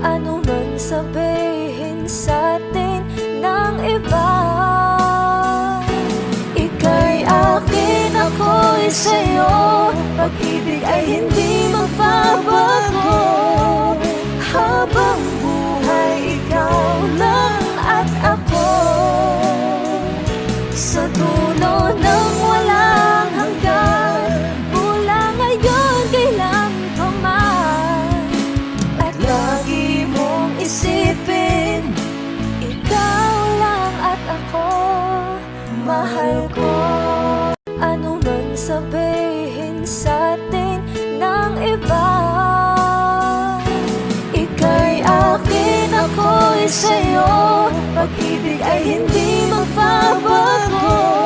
Ano man sabihin sa'tin ng iba, ika'y akin, ako'y sa'yo. Pag-ibig ay hindi magbabago. Habang buhay, ikaw lang at ako. Sa dulo ng walang hanggan, mula ngayon kailan pa man. At lagi mong isipin, ikaw lang at ako, mahal ko. Ano man sabihin sa'tin ng iba, ika'y akin, ako'y sa'yo. Pag-ibig ay hindi magbabago.